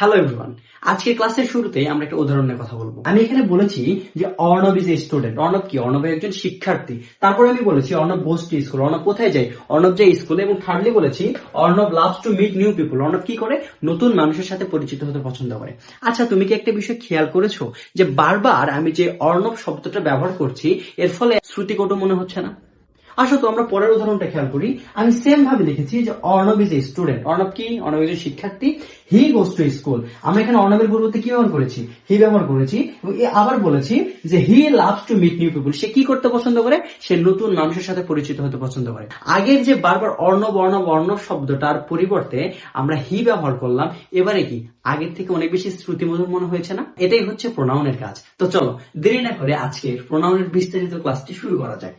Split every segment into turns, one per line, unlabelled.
Hello everyone, আজকের ক্লাসের শুরুতেই আমরা একটা উদাহরণের কথা বলবো। আমি এখানে বলেছি যে Arnab is a student. Arnab কি? অর্ণব একজন শিক্ষার্থী। তারপরে আমি বলেছি Arnab goes to school. Arnab কোথায় যায়? অর্ণব যায় স্কুলে। এবং থার্ডলি বলেছি Arnab loves to meet new people. Arnab কি করে? নতুন মানুষের সাথে পরিচিত হতে পছন্দ করে। আচ্ছা, তুমি কি একটা বিষয় খেয়াল করেছো যে বারবার আমি যে অর্ণব শব্দটা ব্যবহার করছি এর ফলে শ্রুতিকটু মনে হচ্ছে না? আসো তো আমরা পরের উদাহরণটা খেয়াল করি। আমি সেম ভাবে লিখেছি যে Arnab is a student. Arnab কি? অর্ণব একজন শিক্ষার্থী। হি গোস টু স্কুল। আমরা এখানে অর্ণবের পরিবর্তে কি ব্যবহার করেছি? হি ব্যবহার করেছি। এবং আবার বলেছি যে he loves to meet new people. সে কি করতে পছন্দ করে? সে নতুন মানুষের সাথে পরিচিত হতে পছন্দ করে। আগের যে বারবার অর্ণব অর্ণব অর্ণব শব্দটার পরিবর্তে আমরা হি ব্যবহার করলাম, এবারে কি আগের থেকে অনেক বেশি শ্রুতিমধুর মনে হয়েছে না? এটাই হচ্ছে প্রোনাউনের কাজ। তো চলো দেরি না করে আজকে প্রোনাউনের বিস্তারিত ক্লাসটি শুরু করা যাক।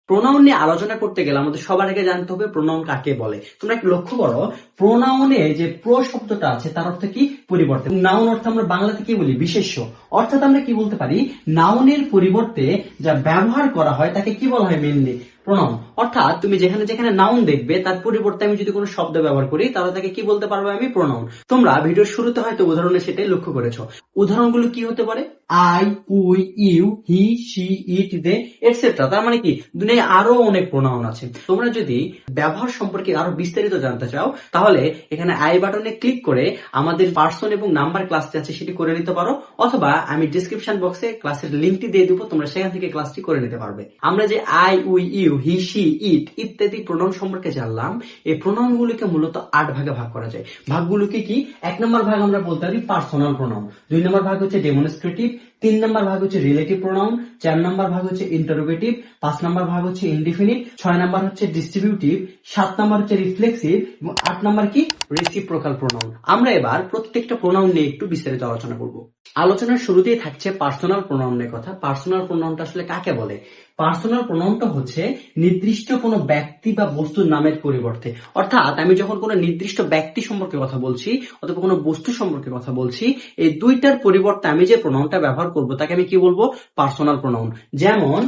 প্রোনাউন নিয়ে আলোচনা করতে গেলে আমাদের সবার আগে জানতে হবে প্রোনাউন কাকে বলে। তোমরা একটু লক্ষ্য করো, প্রোনাউনে যে প্রো শব্দটা আছে তার অর্থ কি? পরিবর্তে। নাউন অর্থ আমরা বাংলাতে কি বলি? বিশেষ্য। অর্থাৎ আমরা কি বলতে পারি? নাউনের পরিবর্তে যা ব্যবহার করা হয় তাকে কি বলা হয়? Mainly pronoun. অর্থাৎ তুমি যেখানে যেখানে নাউন দেখবে তার পরিবর্তে আমি যদি কোনো শব্দ ব্যবহার করি তাহলে তাকে কি বলতে পারবো? আমি প্রোনাউন। তোমরা ভিডিওর শুরুতে হয়তো উদাহরণে সেটাই লক্ষ্য করেছো। উদাহরণগুলো কি হতে পারে? I, we, you, he, she, it, they, etcetera. তার মানে কি দুনিয়ায় আরো অনেক প্রোনাউন আছে। তোমরা যদি ব্যবহার সম্পর্কে আরো বিস্তারিত জানতে চাও তাহলে এখানে আই বাটনে ক্লিক করে আমাদের পার্সন এবং নাম্বার ক্লাসটি আছে সেটি করে নিতে পারো, অথবা আমি ডিসক্রিপশন বক্সে ক্লাসের লিঙ্কটি দিয়ে দেবো, তোমরা সেখান থেকে ক্লাসটি করে নিতে পারবে। আমরা যে I, we, you, he, she, it ইত্যাদি প্রোনাউন সম্পর্কে জানলাম। এই প্রোনাউন গুলিকে মূলত 8 ভাগে ভাগ করা যায়। ভাগগুলোকে কি? 1 নম্বর ভাগ আমরা বলতে পারি পার্সোনাল প্রোনাউন, 2 নম্বর ভাগ হচ্ছে ডেমনস্ট্রেটিভ, 3 নম্বর ভাগ হচ্ছে রিলেটিভ প্রোনাউন, 4 নম্বর ভাগ হচ্ছে ইন্টারোগেটিভ, 5 নম্বর ভাগ হচ্ছে ইনডিফিনিট, 6 নম্বর হচ্ছে ডিস্ট্রিবিউটিভ, 7 নম্বর হচ্ছে রিফ্লেক্সিভ এবং 8 নম্বর কি? Reciprocal pronoun. আমরা এবার প্রত্যেকটা প্রোনাউন নিয়ে একটু বিস্তারিত আলোচনা করব। আলোচনার শুরুতেই থাকছে পার্সোনাল প্রোনাউনের কথা। পার্সোনাল প্রোনাউনটা আসলে কাকে বলে? পার্সোনাল প্রোনাউনটা হচ্ছে নির্দিষ্ট কোনো ব্যক্তি বা বস্তুর নামের পরিবর্তে। অর্থাৎ আমি যখন কোনো নির্দিষ্ট ব্যক্তি সম্পর্কে কথা বলছি অথবা কোনো বস্তু সম্পর্কে কথা বলছি, এই দুইটার পরিবর্তে আমি যে প্রোনাউনটা ব্যবহার করব তাকে আমি কি বলবো? Personal pronoun. যেমন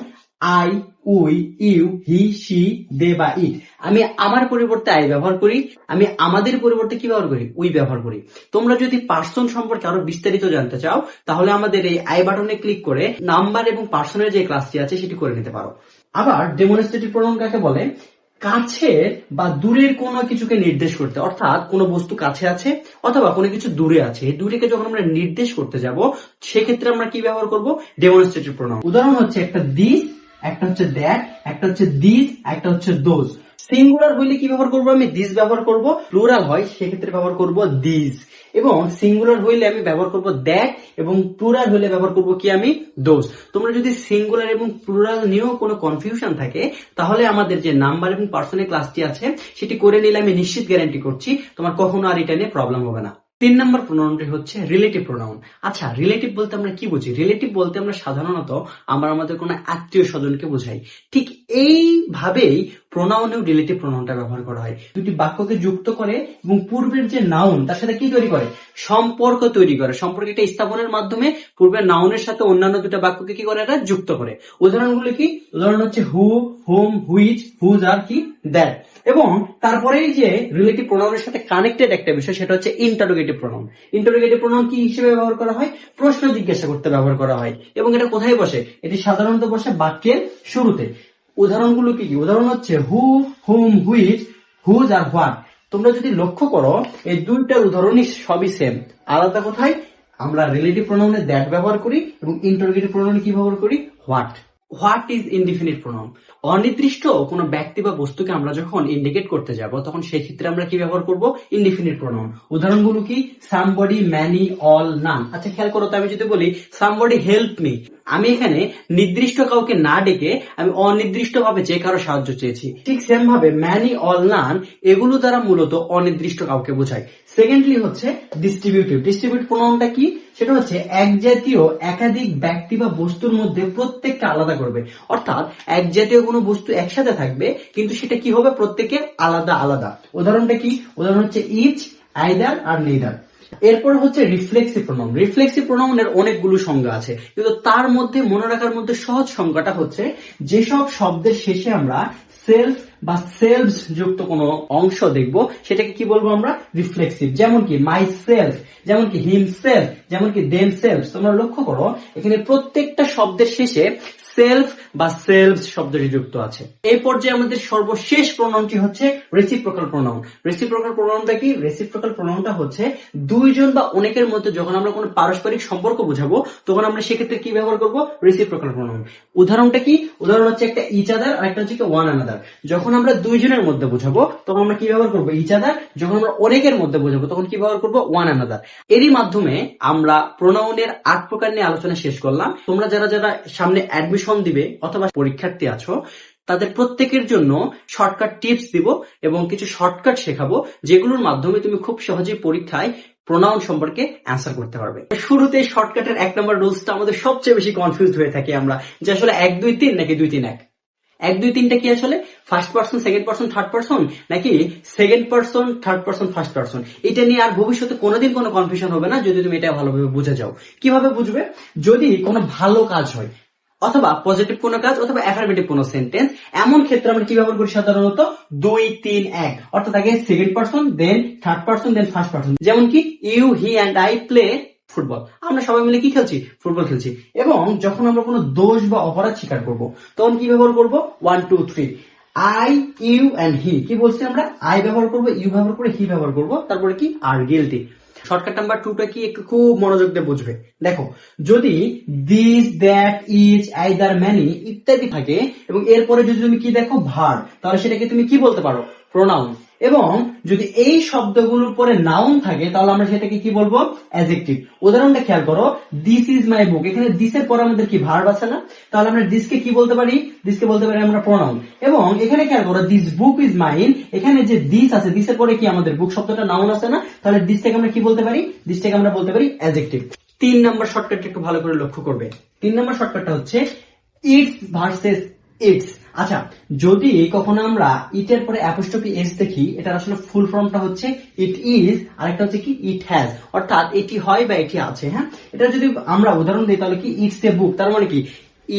I, we, you, he, she, they বা ইট। আমি আমার পরিবর্তে আই ব্যবহার করি, আমি আমাদের পরিবর্তে কি ব্যবহার করি? উই ব্যবহার করি। তোমরা যদি পার্সন সম্পর্কে আরো বিস্তারিত জানতে চাও তাহলে আমাদের এই আই বাটনে ক্লিক করে নাম্বার এবং পার্সনের যে ক্লাসটি আছে সেটি করে নিতে পারো। আবার ডেমনস্ট্রেটিভ প্রোনাউন কাকে বলে? কাছের বা দূরের কোনো কিছুকে নির্দেশ করতে। অর্থাৎ কোনো বস্তু কাছে আছে অথবা কোনো কিছু দূরে আছে, এই দূরেকে যখন আমরা নির্দেশ করতে যাব সেক্ষেত্রে আমরা কি ব্যবহার করব? Demonstrative pronoun. উদাহরণ হচ্ছে একটা দিস, একটা হচ্ছে দ্যাট, একটা হচ্ছে দিস, একটা হচ্ছে দোজ। সিঙ্গুলার হইলে কি ব্যবহার করব? আমি দিস ব্যবহার করব। প্লুরাল হয় সেক্ষেত্রে ব্যবহার করব দিস। এবং সিঙ্গুলার হইলে আমি ব্যবহার করব দ্যাট, এবং প্লুরাল হইলে ব্যবহার করব কি? আমি দোজ। তোমরা যদি সিঙ্গুলার এবং প্লুরাল নিয়েও কোনো কনফিউশন থাকে তাহলে আমাদের যে নাম্বার এবং পার্সনের ক্লাসটি আছে সেটি করে নিলে আমি নিশ্চিত গ্যারান্টি করছি তোমার কখনো আর এটা নিয়ে প্রবলেম হবে না। 3 নম্বর প্রোনাউনটি হচ্ছে রিলেটিভ প্রোনাউন। আচ্ছা, রিলেটিভ বলতে আমরা কি বুঝি? রিলেটিভ বলতে আমরা সাধারণত আমাদের কোনো আত্মীয় স্বজনকে বোঝাই। ঠিক এইভাবেই প্রোনাউনেও রিলেটিভ প্রোনাউনটা ব্যবহার করা হয়। দুটি বাক্যকে যুক্ত করে এবং পূর্বের যে নাউন তার সাথে কি তৈরি করে? সম্পর্ক তৈরি করে। সম্পর্কটা স্থাপনের মাধ্যমে পূর্বের নাউনের সাথে অন্যান্য দুটো বাক্যকে কি করে? এটা যুক্ত করে। উদাহরণগুলো কি? উদাহরণ হচ্ছে হু, হুম, হুইচ, হুজ আর কি? দ্যাট। এবং তারপরে যে রিলেটিভ প্রোনাউনের সাথে কানেক্টেড একটা বিষয় সেটা হচ্ছে ইন্টারোগেটিভ প্রোনাউন। ইন্টারোগেটিভ প্রোনাউন কি হিসেবে ব্যবহার করা হয়? প্রশ্ন জিজ্ঞাসা করতে ব্যবহার করা হয়। এবং এটা কোথায় বসে? এটি সাধারণত বসে বাক্যের শুরুতে। উদাহরণগুলো কি কি? উদাহরণ হচ্ছে হু, হুম, হুইচ, হুজ আর হোয়াট। তোমরা যদি লক্ষ্য করো এই দুইটার উদাহরণই সবই সেম। আলাদা কোথায়? আমরা রিলেটিভ প্রোনাউনে দ্যাট ব্যবহার করি এবং ইন্টারোগেটিভ প্রোনাউনে কি ব্যবহার করি? What. What is indefinite pronoun. অনির্দিষ্ট কোনো ব্যক্তি বা বস্তুকে আমরা যখন ইন্ডিকেট করতে যাব তখন সেই ক্ষেত্রে আমরা কি ব্যবহার করব? Indefinite pronoun. উদাহরণগুলো কি? Somebody, many, all, none. আচ্ছা খেয়াল করো তো, আমি যদি বলি সামবডি হেল্প মি, আমি এখানে নির্দিষ্ট কাউকে না ডেকে আমি অনির্দিষ্ট ভাবে যে কারো সাহায্য চেয়েছি। ঠিক সেম ভাবে ম্যানি, অল, নান এগুলো দ্বারা মূলত অনির্দিষ্ট কাউকে বোঝায়। সেকেন্ডলি হচ্ছে ডিস্ট্রিবিউটিভ। ডিস্ট্রিবিউটিভ প্রোনাউনটা কি? সেটা হচ্ছে এক জাতীয় একাধিক ব্যক্তি বা বস্তুর মধ্যে প্রত্যেককে আলাদা করবে। অর্থাৎ এক জাতীয় কোনো বস্তু একসাথে থাকবে কিন্তু সেটা কি হবে? প্রত্যেকে আলাদা আলাদা। উদাহরণটা কি? উদাহরণ হচ্ছে ইচ, আইদার আর নেইদার। এরপর হচ্ছে রিফ্লেক্সিভ প্রোনাউন। রিফ্লেক্সিভ প্রোনাউনের অনেকগুলো সংজ্ঞা আছে, কিন্তু তার মধ্যে মনে রাখার মধ্যে সহজ সংজ্ঞাটা হচ্ছে যেসব শব্দের শেষে আমরা সেলফ বা সেলফস যুক্ত কোনো অংশ দেখব সেটাকে কি বলবো আমরা, রিফ্লেক্সিভ। যেমন কি মাই সেলফ, যেমন কি হিমসেলফ, যেমন কি দেম সেলফ। তোমরা লক্ষ্য করো এখানে প্রত্যেকটা শব্দের শেষে সেলফ বা সেলফ শব্দটি যুক্ত আছে। এই পর্যায়ে আমাদের সর্বশেষ প্রোনাউনটি হচ্ছে রেসিপ্রোকাল প্রোনাউন। রেসিপ্রোকাল প্রোনাউনটা কি? রেসিপ্রোকাল প্রোনাউনটা হচ্ছে দুইজন বা অনেকের মধ্যে যখন আমরা কোনো পারস্পরিক সম্পর্ক বোঝাবো তখন আমরা সেক্ষেত্রে কি ব্যবহার করব, রেসিপ্রোকাল প্রোনাউন। উদাহরণটা কি? উদাহরণ হচ্ছে একটা ইচ আদার আর একটা হচ্ছে ওয়ান আনাদার। যখন আমরা দুইজনের মধ্যে বোঝাবো তখন আমরা কি ব্যবহার করবো, ইচ আদার। যখন আমরা অনেকের মধ্যে বোঝাবো তখন কি ব্যবহার করবো, ওয়ান আনাদার। এরই মাধ্যমে আমরা প্রোনাউনের 8 প্রকার নিয়ে আলোচনা শেষ করলাম। তোমরা যারা যারা সামনে অ্যাডমিশন দিবে অথবা পরীক্ষার্থী আছো তাদের প্রত্যেকের জন্য শর্টকাট টিপস দিব এবং কিছু শর্টকাট শেখাবো যেগুলোর মাধ্যমে তুমি খুব সহজেই পরীক্ষায় প্রোনাউন সম্পর্কে অ্যান্সার করতে পারবে। শুরুতে শর্টকাটের 1 নম্বর রুলসটা আমাদের সবচেয়ে বেশি কনফিউজড হয়ে থাকি আমরা, যে আসলে 1 2 3 নাকি 2 3 1। 1 2 3টা কি আসলে first person, second person, third person, নাকি second person, third person, first person? এটা নিয়ে আর ভবিষ্যতে কোনোদিন কোনো কনফিউশন হবে না যদি তুমি এটা ভালোভাবে বুঝে যাও। কিভাবে বুঝবে? যদি কোনো ভালো কাজ হয় অথবা পজিটিভ কোনো কাজ অথবা অ্যাফার্মেটিভ কোনো সেন্টেন্স, এমন ক্ষেত্রে আমরা কি ব্যবহার করি সাধারণত 2 3 1, অর্থাৎ আগে second person, then third person, then first person. যেমন কি you he and I play football. আমরা সবাই মিলে কি খেলছি, ফুটবল খেলছি। এবং যখন আমরা কোনো দোষ বা অপরাধ স্বীকার করব তখন কি ব্যবহার করব, 1 2 3। I, you and he. কি বলছি আমরা? আই ব্যবহার করব, ইউ ব্যবহার করে, হি ব্যবহার করব, তারপরে কি আর গিলটি। শর্টকাট নাম্বার 2টা কি একটু খুব মনোযোগ দিয়ে বুঝবে। দেখো, যদি this, that, is, either, many ইত্যাদি থাকে এবং এরপরে যদি তুমি কি দেখো ভার্ব, তাহলে সেটাকে তুমি কি বলতে পারো, প্রোনাউন। এবং যদি এই শব্দগুলোর পরে নাউন থাকে তাহলে আমরা সেটাকে কি বলবো, অ্যাডজেক্টিভ। উদাহরণটা খেয়াল করো, দিস ইজ মাই বুক। এখানে দিস এর পরে আমাদের কি ভার্ব আছে না, তাহলে আমরা দিসকে কি বলতে পারি, দিসকে বলতে পারি আমরা প্রোনাউন। এবং এখানে খেয়াল করো, দিস বুক ইজ মাইন, এখানে যে দিস আছে, দিসের পরে কি আমাদের বুক শব্দটা নাউন আছে না, তাহলে দিসটাকে আমরা কি বলতে পারি, দিসটাকে আমরা বলতে পারি অ্যাডজেক্টিভ। 3 নম্বর শর্টকাটটা একটু ভালো করে লক্ষ্য করবে। 3 নম্বর শর্টকাটটা হচ্ছে ইটস ভার্সেস ইটস। আচ্ছা, যদি কখনো আমরা ইটের পরে অ্যাপোস্ট্রফি এস দেখি, এটার আসলে ফুল ফর্মটা হচ্ছে ইট ইজ, আর একটা হচ্ছে কি ইট হ্যাজ, অর্থাৎ এটি হয় বা এটি আছে। হ্যাঁ, এটা যদি আমরা উদাহরণ দিই তাহলে কি ইটস এ বুক, তার মানে কি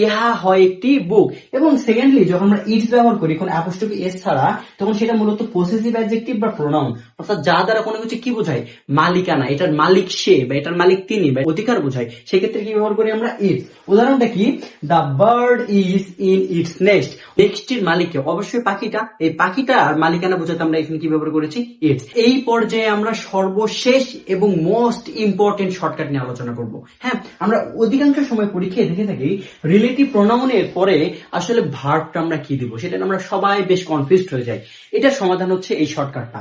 ইহা হয় একটি বুক। এবং সেকেন্ডলি যখন আমরা ইটস ব্যবহার করি কোন অ্যাপোস্ট্রফি এস ছাড়া, তখন সেটা মূলত পসেসিভ অ্যাডজেক্টিভ বা প্রোনাউন, অর্থাৎ যা দ্বারা কোনো কিছু কি বোঝায়, মালিকানা, এটার মালিক সে বা এটার মালিক তিনি বা অধিকার বোঝায়। সেক্ষেত্রে কি ব্যবহার করি আমরা, ইটস। উদাহরণটা কি, the bird is in its nest. নেক্সটির মালিক কে? অবশ্যই পাখিটা। এই পাখিটার মালিকানা বোঝাতে আমরা এখানে কি ব্যবহার করেছি, ইটস। এই পর্যায়ে আমরা সর্বশেষ এবং মোস্ট ইম্পর্টেন্ট শর্টকাট নিয়ে আলোচনা করব। হ্যাঁ, আমরা অধিকাংশ সময় পরীক্ষায় দেখে থাকি রিলেটিভ প্রোনাউনের পরে আসলে ভার্বটা আমরা কি দিব, সেটা আমরা সবাই বেশ কনফিউজড হয়ে যাই। এটার সমাধান হচ্ছে এই শর্টকাটটা।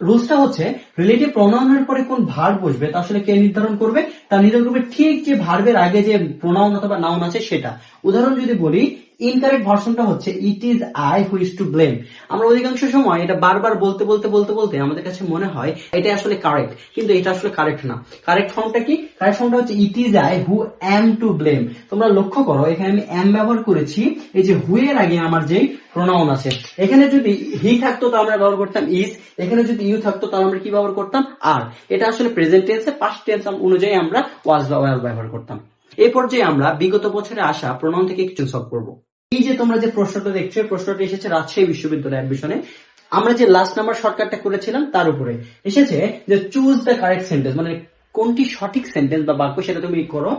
রুলসটা হচ্ছে রিলেটিভ প্রোনাউনের পরে কোন ভার্ব বসবে তা আসলে কে নির্ধারণ করবে, তা নির্ধারণ করবে ঠিক যে ভার্বের আগে যে প্রোনাউন অথবা নাউন আছে সেটা। উদাহরণ যদি বলি, ইনকারেক্ট ভার্সনটা হচ্ছে ইট is I who is to blame. আমরা অধিকাংশ সময় এটা বারবার বলতে বলতে বলতে বলতে আমাদের কাছে মনে হয় এটা আসলে কারেক্ট, কিন্তু এটা আসলে কারেক্ট না। কারেক্ট ফর্মটা কি? কারেক্ট ফর্মটা হচ্ছে ইট is I who am to blame. তোমরা লক্ষ্য করো এখানে আমি অ্যাম ব্যবহার করেছি, এই যে হু এর আগে আমার যে প্রোনাউন আছে, এখানে যদি হি থাকতো তো আমরা ব্যবহার করতাম ইজ, এখানে যদি ইউ থাকতো তাহলে আমরা কি ব্যবহার করতাম, আর। এটা আসলে প্রেজেন্ট টেন্সে পাস্ট টেন্স অনুযায়ী আমরা ওয়াজ বা ওয়ার ব্যবহার করতাম। এই পর্যায়ে আমরা বিগত বছরে আসা প্রোনাউন থেকে কিছু সলভ করব। এই যে তোমরা যে প্রশ্নটা দেখছো, প্রশ্নটা এসেছে রাজশাহী বিশ্ববিদ্যালয় অ্যাডমিশনে। আমরা যে লাস্ট নাম্বার শর্টকাটটা করেছিলাম তার উপরে এসেছে যে চুজ দ্য কারেক্ট সেন্টেন্স, মানে কোনটি সঠিক সেন্টেন্স বা বাক্য সেটা তুমি করো।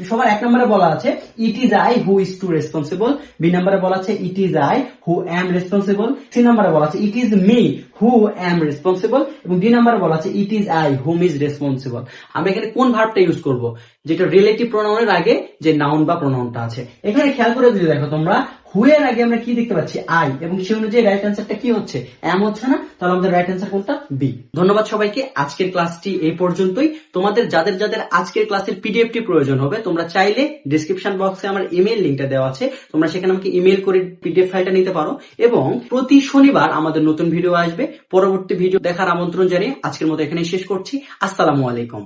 সবার 1 নম্বরে বলা আছে it is I who is to responsible, B নম্বরে বলা আছে it is I who am responsible, C নম্বরে বলা আছে it is me who am responsible, এবং ডি নম্বরে বলা আছে it is I whom is responsible. আমরা এখানে কোন ভার্বটা ইউজ করব, যেটা রিলেটিভ প্রোনাউনের আগে যে নাউন বা প্রোনাউনটা আছে। এখানে খেয়াল করে যদি দেখো তোমরা, হু এর আগে আমরা কি দেখতে পাচ্ছি, আই, এবং সেই অনুযায়ী রাইট অ্যান্সারটা কি হচ্ছে, এম হচ্ছে না, তাহলে আমাদের রাইট অ্যান্সার কোনটা, বি। ধন্যবাদ সবাইকে। আজকের ক্লাসটি এই পর্যন্তই। তোমাদের যাদের যাদের আজকের ক্লাসের পিডিএফটি প্রয়োজন হবে, তোমরা চাইলে ডেসক্রিপশন বক্সে আমার ইমেল লিংকটা দেওয়া আছে, তোমরা সেখানে আমাকে ইমেল করে পিডিএফ ফাইলটা নিতে পারো। এবং প্রতি শনিবার আমাদের নতুন ভিডিও আসবে। পরবর্তী ভিডিও দেখার আমন্ত্রণ জানিয়ে আজকের মতো এখানেই শেষ করছি। আসসালামু আলাইকুম।